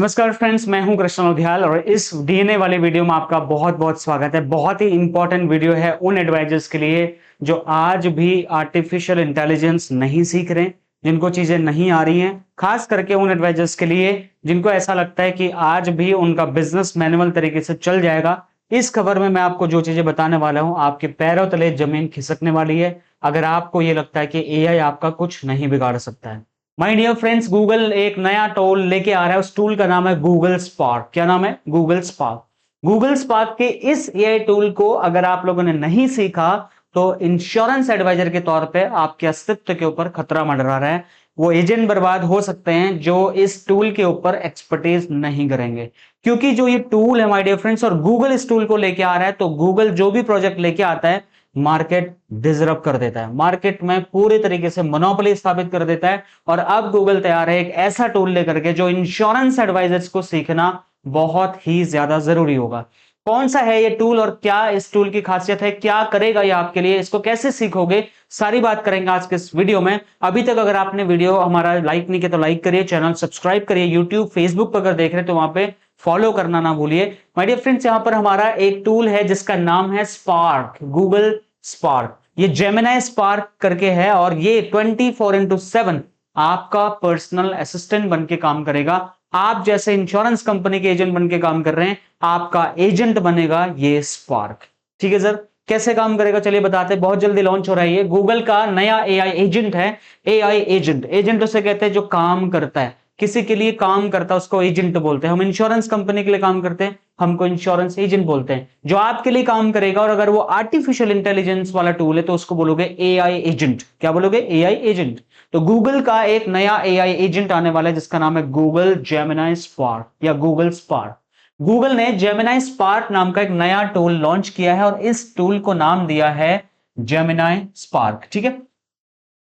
नमस्कार फ्रेंड्स, मैं हूं कृष्ण उधियाल और इस डीएनए वाले वीडियो में आपका बहुत बहुत स्वागत है। बहुत ही इंपॉर्टेंट वीडियो है उन एडवाइजर्स के लिए जो आज भी आर्टिफिशियल इंटेलिजेंस नहीं सीख रहे, जिनको चीजें नहीं आ रही हैं। खास करके उन एडवाइजर्स के लिए जिनको ऐसा लगता है कि आज भी उनका बिजनेस मैनुअल तरीके से चल जाएगा। इस खबर में मैं आपको जो चीजें बताने वाला हूं, आपके पैरों तले जमीन खिसकने वाली है अगर आपको ये लगता है कि एआई आपका कुछ नहीं बिगाड़ सकता है। माय डियर फ्रेंड्स, गूगल एक नया टूल लेके आ रहा है। उस टूल का नाम है गूगल स्पार्क। क्या नाम है? Google spark. गूगल स्पार्क के इस एआई टूल को अगर आप लोगों ने नहीं सीखा तो इंश्योरेंस एडवाइजर के तौर पे आपके अस्तित्व के ऊपर खतरा मंडरा रहा है। वो एजेंट बर्बाद हो सकते हैं जो इस टूल के ऊपर एक्सपर्टीज नहीं करेंगे, क्योंकि जो ये टूल है माय डियर फ्रेंड्स, और गूगल इस टूल को लेके आ रहा है, तो गूगल जो भी प्रोजेक्ट लेके आता है मार्केट डिसरप्ट कर देता है, मार्केट में पूरे तरीके से मोनोपोली स्थापित कर देता है। और अब गूगल तैयार है एक ऐसा टूल लेकर के जो इंश्योरेंस एडवाइजर्स को सीखना बहुत ही ज्यादा जरूरी होगा। कौन सा है ये टूल और क्या इस टूल की खासियत है, क्या करेगा ये आपके लिए, इसको कैसे सीखोगे, सारी बात करेंगे आज के इस वीडियो में। अभी तक अगर आपने वीडियो हमारा लाइक नहीं किया तो लाइक करिए, चैनल सब्सक्राइब करिए, यूट्यूब फेसबुक पर अगर देख रहे हैं तो वहां पे फॉलो करना ना भूलिए। माय डियर फ्रेंड्स, यहां पर हमारा एक टूल है जिसका नाम है स्पार्क, गूगल स्पार्क। ये जेमिनाई स्पार्क करके है और ये 24/7 आपका पर्सनल असिस्टेंट बन के काम करेगा। आप जैसे इंश्योरेंस कंपनी के एजेंट बन के काम कर रहे हैं, आपका एजेंट बनेगा ये स्पार्क। ठीक है सर, कैसे काम करेगा चलिए बताते हैं। बहुत जल्दी लॉन्च हो रहा है, ये गूगल का नया एआई एजेंट है। एआई एजेंट, एजेंट उसे कहते हैं जो काम करता है, किसी के लिए काम करता है उसको एजेंट बोलते हैं। हम इंश्योरेंस कंपनी के लिए काम करते हैं, हमको इंश्योरेंस एजेंट बोलते हैं। जो आपके लिए काम करेगा, और अगर वो आर्टिफिशियल इंटेलिजेंस वाला टूल है तो उसको बोलोगे एआई एजेंट। क्या बोलोगे? AI agent. तो गूगल का एक नया एआई एजेंट आने वाला है जिसका नाम है गूगल जेमिनाई स्पार्क या गूगल स्पार्क। गूगल ने जेमिनाई स्पार्क नाम का एक नया टूल लॉन्च किया है और इस टूल को नाम दिया है जेमिनाई स्पार्क। ठीक है,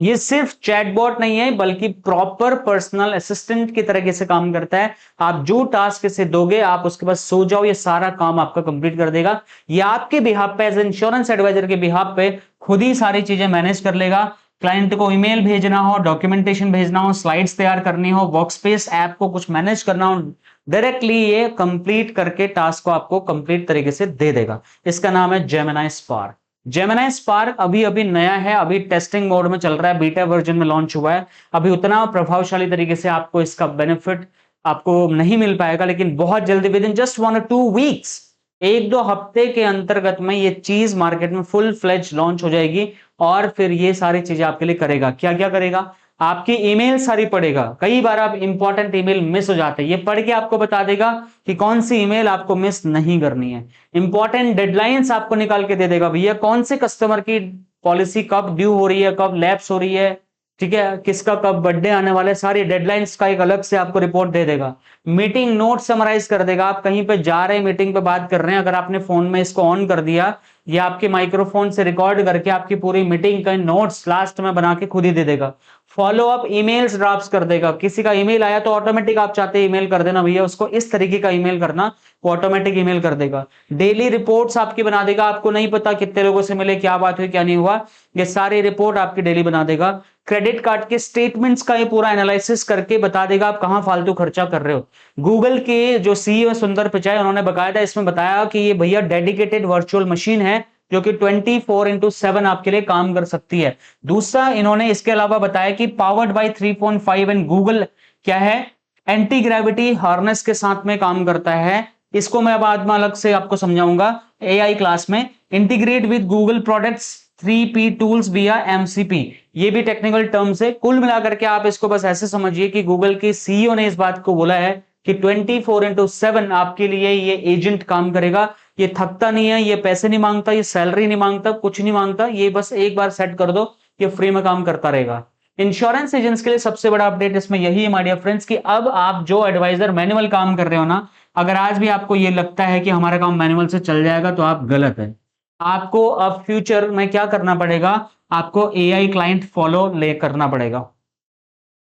ये सिर्फ चैटबॉट नहीं है बल्कि प्रॉपर पर्सनल असिस्टेंट की तरीके से काम करता है। आप जो टास्क इसे दोगे, आप उसके पास सो जाओ, ये सारा काम आपका कंप्लीट कर देगा। ये आपके बिहाफ पे, एज इंश्योरेंस एडवाइजर के बिहाफ पे खुद ही सारी चीजें मैनेज कर लेगा। क्लाइंट को ईमेल भेजना हो, डॉक्यूमेंटेशन भेजना हो, स्लाइड्स तैयार करनी हो, वर्कस्पेस ऐप को कुछ मैनेज करना हो, डायरेक्टली ये कंप्लीट करके टास्क को आपको कंप्लीट तरीके से दे देगा। इसका नाम है जेमिनाई स्पार्क। जेमिनाई स्पार्क अभी अभी नया है, अभी टेस्टिंग मोड में चल रहा है, बीटा वर्जन में लॉन्च हुआ है। अभी उतना प्रभावशाली तरीके से आपको इसका बेनिफिट आपको नहीं मिल पाएगा, लेकिन बहुत जल्दी, with in just 1 or 2 weeks, 1-2 हफ्ते के अंतर्गत में ये चीज मार्केट में फुल फ्लेज लॉन्च हो जाएगी। और फिर ये सारी चीजें आपके लिए करेगा। क्या क्या करेगा? आपकी ईमेल सारी पढ़ेगा। कई बार आप इंपॉर्टेंट ईमेल मिस हो जाते हैं, ये पढ़ के आपको बता देगा कि कौन सी ईमेल आपको मिस नहीं करनी है। इंपॉर्टेंट डेडलाइंस आपको निकाल के दे देगा, भैया कौन से कस्टमर की पॉलिसी कब ड्यू हो रही है, कब लैप्स हो रही है, ठीक है, किसका कब बर्थडे आने वाला है, सारी डेडलाइंस का एक अलग से आपको रिपोर्ट दे देगा। मीटिंग नोट समराइज कर देगा। आप कहीं पे जा रहे हैं, मीटिंग पे बात कर रहे हैं, अगर आपने फोन में इसको ऑन कर दिया, या आपके माइक्रोफोन से रिकॉर्ड करके आपकी पूरी मीटिंग का नोट्स लास्ट में बना के खुद ही दे देगा। फॉलो अप ईमेल्स ड्राफ्ट कर देगा। किसी का ईमेल आया तो ऑटोमेटिक आप चाहते हैं ईमेल कर देना, भैया उसको इस तरीके का ईमेल करना, वो ऑटोमेटिक ईमेल कर देगा। डेली रिपोर्ट्स आपकी बना देगा। आपको नहीं पता कितने लोगों से मिले, क्या बात हुई, क्या नहीं हुआ, ये सारी रिपोर्ट आपकी डेली बना देगा। क्रेडिट कार्ड के स्टेटमेंट्स का ये पूरा एनालिसिस करके बता देगा आप कहां फालतू खर्चा कर रहे हो। गूगल के जो सीईओ सुंदर पिचाई, उन्होंने बकायदा इसमें बताया कि ये भैया डेडिकेटेड वर्चुअल मशीन है जो कि 24/7 आपके लिए काम कर सकती है। दूसरा, इन्होंने इसके अलावा बताया कि पावर्ड बाय 3.5 एंड गूगल क्या है, एंटी ग्रेविटी हार्नेस के साथ में काम करता है। इसको मैं बाद में अलग से आपको समझाऊंगा एआई क्लास में। Integrate with Google products 3P tools विया MCP, ये भी टेक्निकल टर्म्स है। कुल मिलाकर के आप इसको बस ऐसे समझिए कि गूगल के सीईओ ने इस बात को बोला है कि 24/7 आपके लिए ये एजेंट काम करेगा। ये थकता नहीं है, ये पैसे नहीं मांगता, ये सैलरी नहीं मांगता, कुछ नहीं मांगता, ये बस एक बार सेट कर दो, ये फ्री में काम करता रहेगा। इंश्योरेंस एजेंट्स के लिए सबसे बड़ा अपडेट इसमें यही है माय डियर फ्रेंड्स कि अब आप जो एडवाइजर मैनुअल काम कर रहे हो ना, अगर आज भी आपको ये लगता है कि हमारा काम मैनुअल से चल जाएगा तो आप गलत है। आपको अब फ्यूचर में क्या करना पड़ेगा, आपको एआई क्लाइंट फॉलो ले करना पड़ेगा।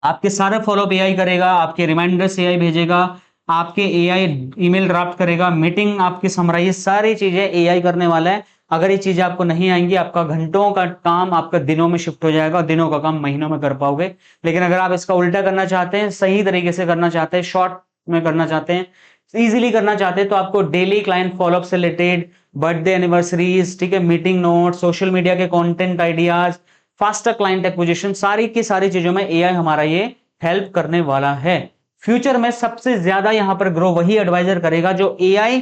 आपके सारे फॉलोअप एआई करेगा, आपके रिमाइंडर्स एआई भेजेगा, आपके एआई ईमेल ड्राफ्ट करेगा, मीटिंग आपकी समराइज, सारी चीजें एआई करने वाला है। अगर ये चीजें आपको नहीं आएंगी, आपका घंटों का काम आपका दिनों में शिफ्ट हो जाएगा, दिनों का काम महीनों में कर पाओगे। लेकिन अगर आप इसका उल्टा करना चाहते हैं, सही तरीके से करना चाहते हैं, शॉर्ट में करना चाहते हैं, इजीली करना चाहते हैं, तो आपको डेली क्लाइंट फॉलोअप से रिलेटेड, बर्थडे एनिवर्सरीज, ठीक है, मीटिंग नोट, सोशल मीडिया के content ideas, faster client acquisition, सारी की सारी चीजों में एआई हमारा ये हेल्प करने वाला है। फ्यूचर में सबसे ज्यादा यहां पर ग्रो वही एडवाइजर करेगा जो एआई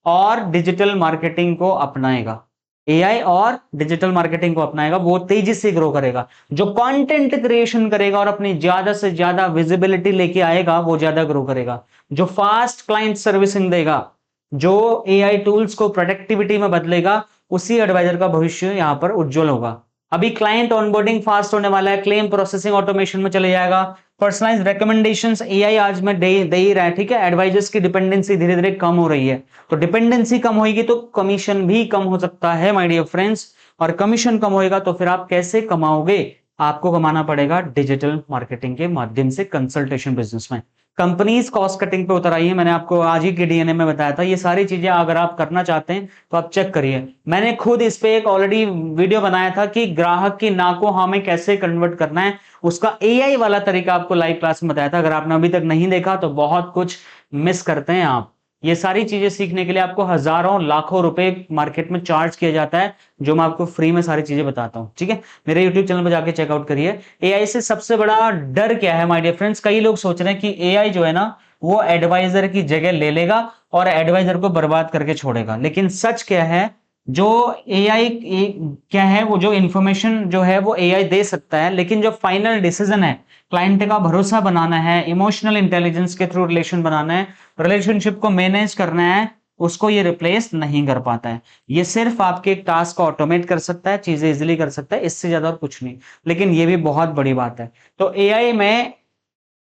और डिजिटल मार्केटिंग को अपनाएगा। एआई और डिजिटल मार्केटिंग को अपनाएगा, वो तेजी से ग्रो करेगा। जो कंटेंट क्रिएशन करेगा और अपनी ज्यादा से ज्यादा विजिबिलिटी लेके आएगा, वो ज्यादा ग्रो करेगा। जो फास्ट क्लाइंट सर्विसिंग देगा, जो एआई टूल्स को प्रोडक्टिविटी में बदलेगा, उसी एडवाइजर का भविष्य यहां पर उज्जवल होगा। अभी क्लाइंट ऑनबोर्डिंग फास्ट होने वाला है, क्लेम प्रोसेसिंग ऑटोमेशन में चले जाएगा, पर्सनलाइज्ड रिकमेंडेशंस एआई आज में दे ही रहा है, ठीक है। एडवाइजर्स की डिपेंडेंसी धीरे धीरे कम हो रही है, तो डिपेंडेंसी कम होगी तो कमीशन भी कम हो सकता है माय डियर फ्रेंड्स, और कमीशन कम होएगा तो फिर आप कैसे कमाओगे? आपको कमाना पड़ेगा डिजिटल मार्केटिंग के माध्यम से, कंसल्टेशन बिजनेस में। कंपनीज कॉस्ट कटिंग पे उतर आई है, मैंने आपको आज ही के डीएनए में बताया था। ये सारी चीजें अगर आप करना चाहते हैं तो आप चेक करिए, मैंने खुद इस पे एक ऑलरेडी वीडियो बनाया था कि ग्राहक की ना को हाँ में कैसे कन्वर्ट करना है, उसका एआई वाला तरीका आपको लाइव क्लास में बताया था। अगर आपने अभी तक नहीं देखा तो बहुत कुछ मिस करते हैं आप। ये सारी चीजें सीखने के लिए आपको हजारों लाखों रुपए मार्केट में चार्ज किया जाता है, जो मैं आपको फ्री में सारी चीजें बताता हूं, ठीक है। मेरे यूट्यूब चैनल पर जाके चेकआउट करिए। एआई से सबसे बड़ा डर क्या है माय डियर फ्रेंड्स? कई लोग सोच रहे हैं कि एआई जो है ना वो एडवाइजर की जगह ले लेगा और एडवाइजर को बर्बाद करके छोड़ेगा, लेकिन सच क्या है, जो एआई क्या है, वो जो इंफॉर्मेशन जो है वो एआई दे सकता है, लेकिन जो फाइनल डिसीजन है, क्लाइंट का भरोसा बनाना है, इमोशनल इंटेलिजेंस के थ्रू रिलेशन बनाना है, रिलेशनशिप को मैनेज करना है, उसको ये रिप्लेस नहीं कर पाता है। ये सिर्फ आपके एक टास्क को ऑटोमेट कर सकता है, चीजें इजीली कर सकता है, इससे ज्यादा और कुछ नहीं। लेकिन ये भी बहुत बड़ी बात है। तो एआई में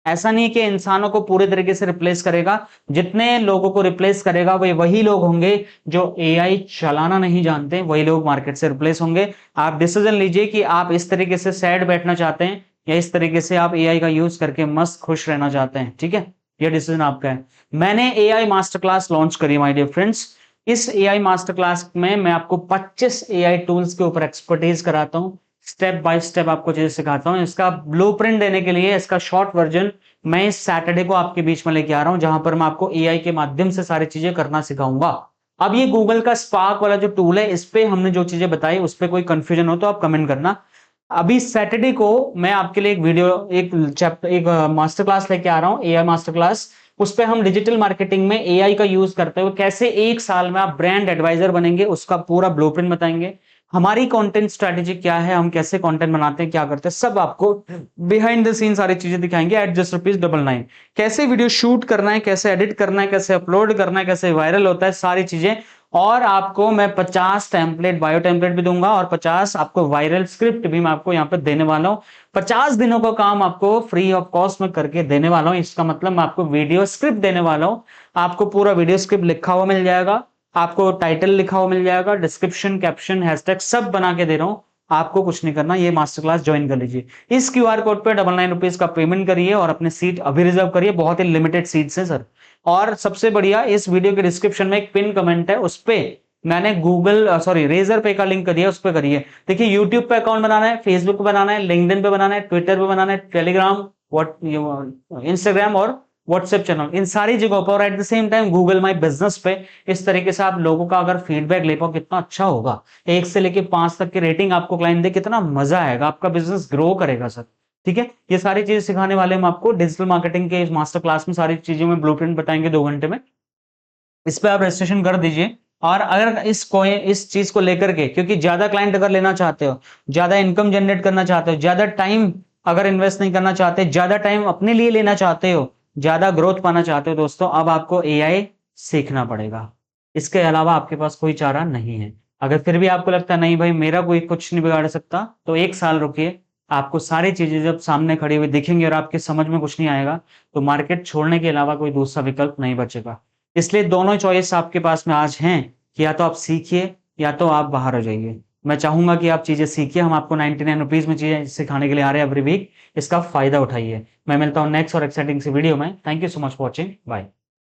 ऐसा नहीं कि इंसानों को पूरे तरीके से रिप्लेस करेगा, जितने लोगों को रिप्लेस करेगा वे वही लोग होंगे जो एआई चलाना नहीं जानते, वही लोग मार्केट से रिप्लेस होंगे। आप डिसीजन लीजिए कि आप इस तरीके से सैड बैठना चाहते हैं या इस तरीके से आप एआई का यूज करके मस्त खुश रहना चाहते हैं, ठीक है। ये डिसीजन आपका है। मैंने एआई मास्टर क्लास लॉन्च करी माय डियर फ्रेंड्स। इस एआई मास्टर क्लास में मैं आपको 25 एआई टूल्स के ऊपर एक्सपर्टीज कराता हूं, स्टेप बाय स्टेप आपको चीजें सिखाता हूं। इसका ब्लूप्रिंट देने के लिए इसका शॉर्ट वर्जन मैं इस सैटरडे को आपके बीच में लेके आ रहा हूं, जहां पर मैं आपको एआई के माध्यम से सारी चीजें करना सिखाऊंगा। अब ये गूगल का स्पार्क वाला जो टूल है, इस पे हमने जो चीजें बताई, उस पे कोई कंफ्यूजन हो तो आप कमेंट करना। अभी सैटरडे को मैं आपके लिए एक वीडियो, एक चैप्टर, एक मास्टर क्लास लेके आ रहा हूं, एआई मास्टर क्लास। उस पे हम डिजिटल मार्केटिंग में एआई का यूज करते हुए कैसे एक साल में आप ब्रांड एडवाइजर बनेंगे, उसका पूरा ब्लूप्रिंट बताएंगे। हमारी कंटेंट स्ट्रेटेजी क्या है, हम कैसे कंटेंट बनाते हैं, क्या करते हैं, सब आपको बिहाइंड द सीन सारी चीजें दिखाएंगे एट जस्ट ₹999। कैसे वीडियो शूट करना है, कैसे एडिट करना है, कैसे अपलोड करना है, कैसे वायरल होता है, सारी चीजें। और आपको मैं 50 टेम्पलेट, बायो टेम्पलेट भी दूंगा और 50 आपको वायरल स्क्रिप्ट भी मैं आपको यहाँ पे देने वाला हूँ। 50 दिनों का काम आपको फ्री ऑफ कॉस्ट में करके देने वाला हूँ। इसका मतलब मैं आपको वीडियो स्क्रिप्ट देने वाला हूँ। आपको पूरा वीडियो स्क्रिप्ट लिखा हुआ मिल जाएगा, आपको टाइटल लिखा हुआ मिल जाएगा, डिस्क्रिप्शन, कैप्शन, हैशटैग सब बना के दे रहा हूं। आपको कुछ नहीं करना, ये मास्टर क्लास ज्वाइन कर लीजिए। इस क्यूआर कोड पे ₹99 का पेमेंट करिए और अपने सीट अभी रिजर्व करिए। बहुत ही लिमिटेड सीट्स हैं सर। और सबसे बढ़िया, इस वीडियो के डिस्क्रिप्शन में एक पिन कमेंट है, उस पे मैंने रेजर पे का लिंक कर दिया, उस पे करिए। देखिए, यूट्यूब पे अकाउंट बनाना है, फेसबुक पे बनाना है, लिंक्डइन पे बनाना है, ट्विटर पे बनाना है, टेलीग्राम, इंस्टाग्राम और व्हाट्सएप चैनल, इन सारी जगहों पर, और at the same time Google my business पे। इस तरीके से आप लोगों का अगर फीडबैक ले पाओ, कितना अच्छा होगा। 1 से लेके 5 तक की रेटिंग आपको क्लाइंट दे, कितना मजा आएगा, आपका बिजनेस ग्रो करेगा सर, ठीक है। ये सारी चीजें सिखाने वाले हम आपको डिजिटल मार्केटिंग के इस मास्टर क्लास में, सारी चीजों में ब्लूप्रिंट बताएंगे 2 घंटे में। इस पे आप रजिस्ट्रेशन कर दीजिए। और अगर इस चीज को लेकर के, क्योंकि ज्यादा क्लाइंट अगर लेना चाहते हो, ज्यादा इनकम जनरेट करना चाहते हो, ज्यादा टाइम अगर इन्वेस्ट नहीं करना चाहते, ज्यादा टाइम अपने लिए लेना चाहते हो, ज्यादा ग्रोथ पाना चाहते हो दोस्तों, अब आपको एआई सीखना पड़ेगा। इसके अलावा आपके पास कोई चारा नहीं है। अगर फिर भी आपको लगता है नहीं भाई मेरा कोई कुछ नहीं बिगाड़ सकता, तो 1 साल रुकिए। आपको सारी चीजें जब सामने खड़ी हुई दिखेंगी और आपके समझ में कुछ नहीं आएगा, तो मार्केट छोड़ने के अलावा कोई दूसरा विकल्प नहीं बचेगा। इसलिए दोनों चॉइस आपके पास में आज हैं कि या तो आप सीखिए या तो आप बाहर हो जाइए। मैं चाहूंगा कि आप चीजें सीखिए। हम आपको ₹99 में चीजें सिखाने के लिए आ रहे हैं एवरी वीक। इसका फायदा उठाइए। मैं मिलता हूं नेक्स्ट और एक्साइटिंग सी वीडियो में। Thank you so much for watching. Bye.